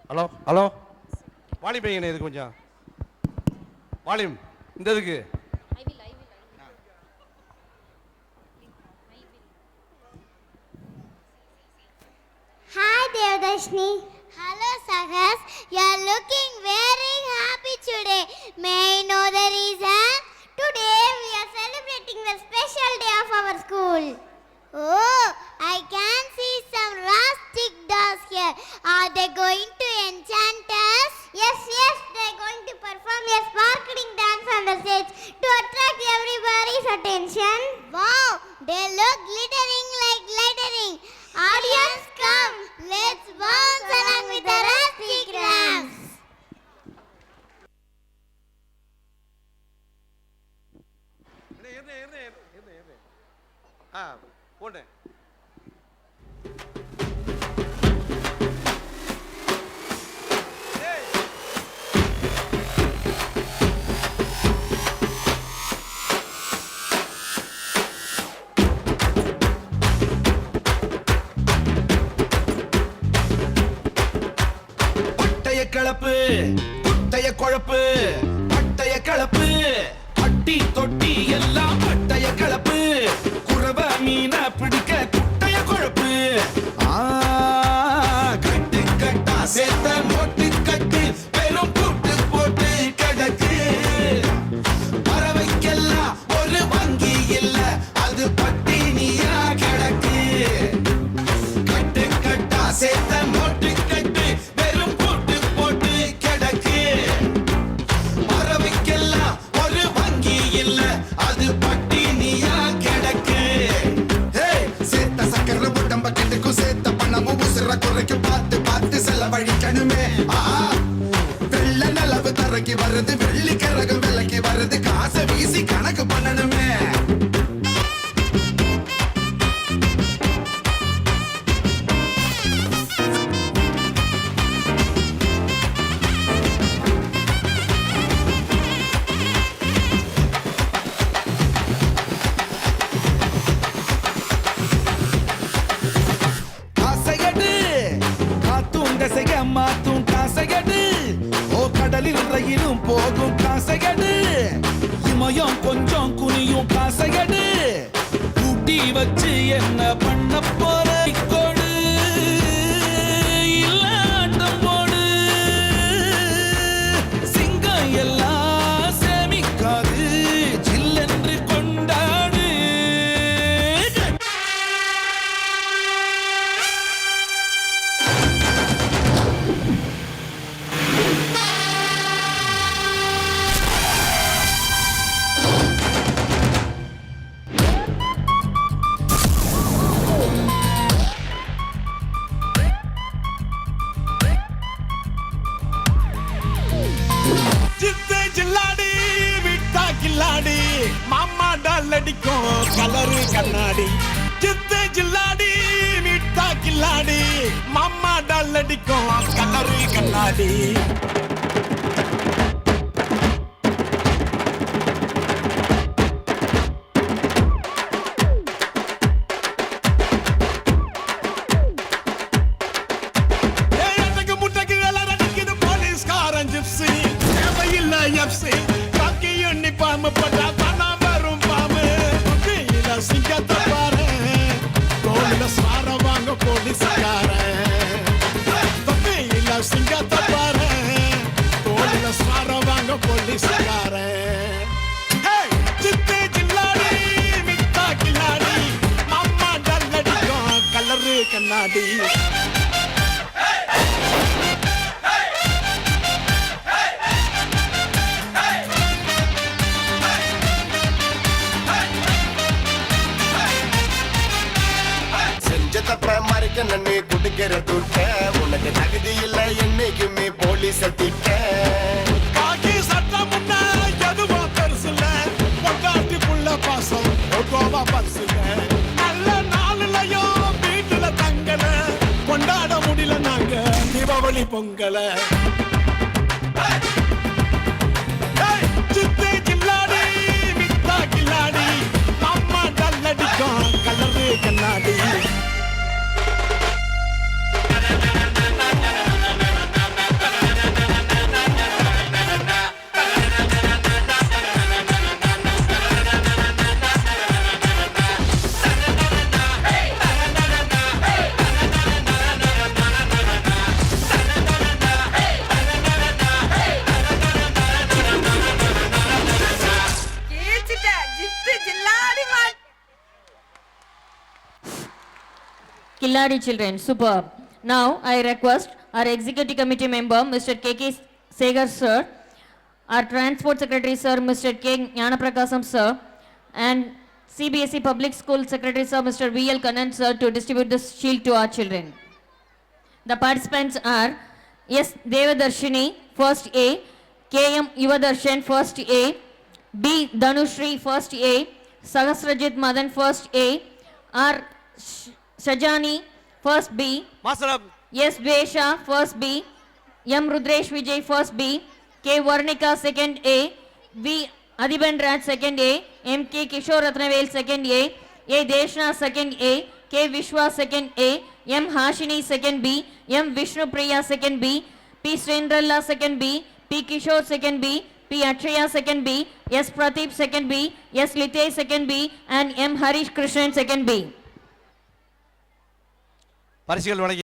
Hello hello வாலியம் பையனே இது கொஞ்சம் வாலியம் இந்த இதுக்கு Hi Devdashni. Hello Sagas. You are looking very happy today. May I know the reason? Today we are celebrating the special day of our school. Oh, I can see some rustic dolls here. Are they going to enchant us? Yes, they are going to perform a sparkling dance on the stage to attract everybody's attention. Wow, they look glittering like glittering. Audience, come, let's bounce along with the rustic dance. போட்டேன் கலப்பு குட்டைய குழப்பு பட்டைய கலப்பு அட்டி தொட்டி எல்லாம் பட்டைய கலப்பு குறவ மீன பிடிக்க குட்டைய குழப்பு கட்டு கட்டா சேர்த்த மோட்டு கட்டு பெரும் கூட்டு போட்டு கிடக்கு பறவைக்கெல்லாம் ஒரு வங்கி இல்ல அது பட்டினியா கிடக்கு கட்டு கட்டா சேர்த்த மோட்டு கட்டு பெரும் பார்த்து பார்த்து செலவழிக்கணுமே வெள்ள நிலவு தரைக்கு வருது வெள்ளி கரகம் விலைக்கு வருது காசை வீசி கணக்கு பண்ணணுமே மாத்தும் காசையடு ஓ கடலில் ரயிலும் போகும் காசையடு இமயம் கொஞ்சம் குனியும் காசையடு கூட்டி வச்சு என்ன பண்ண போற கொடு இல்ல ஆட்டம் போடு சிங்கம் எல்லாம் சேமிக்காது ஜில்லென்று கொண்டாடு மாமா டால் அடிக்கும் கலரு கண்ணாடி சித்து ஜில்லாடி மீட்டா கில்லாடி மாமா டால் அடிக்கும் கலரு கண்ணாடி முட்டைக்கு வேலை அடிக்குது போலீஸ்காரன் ஜிப்சி தேவையில்லை எப்சி பாம பட்டா தானா வரும் பாமு கையில சிங்கத்தை பாரு தோளில சார வாங்க போலீஸ்காரன் கையில சிங்கத்தை பாரு தோளில சார வாங்க போலீஸ்காரன் சித்து ஜில்லாடி மிட்டா கில்லாடி மாமா டால் அடிக்கும் கலரு கண்ணாடி நன்னே குடுக்கிற துட்ட உனக்கு தகுதி இல்ல என்னைக்குமே போலீஸ் திட்ட காக்கி சட்டம் முன்ன எதுவா பெருசுல பொண்டாட்டி புள்ள பாசம் கோவா பரிசுல நல்ல நாளுலயும் வீட்டுல தங்கல கொண்டாட முடியல நாங்க தீபாவளி பொங்கல சித்து கில்லாடி மிட்டா கில்லாடி மாமா டால் அடிக்கும் கலரு கண்ணாடி Killadi children. Superb. Now I request our executive committee member, Mr. K.K. Segar sir, our transport secretary sir, Mr. K. Jnanaprakasam sir, and CBSE Public School Secretary Sir Mr. V.L. Kannan Sir to distribute the shield to our children. The participants are S. Devadarshini, first A, K.M. Yuvadarshan, first A, B. Dhanushri, first A, Sahasrajit Madan, first A, R. Shajani, first B, Master, S. Dvesha, first B, M. Rudresh Vijay, first B, K. Varnika, second A, V. Adhiban Raj, second A, M. K. Kishore Ratnavel, second A, Deshna, second A, K. Vishwa, second A, M. Hashini, second B, M. Vishnu Priya, second B, P. Srendralla, second B, P. Kishore, second B, P. Akshaya, second B, S. Pradeep, second B, S. Lite, second B, and M. Harish Krishnan, second B. பரிசுகள் வழங்கி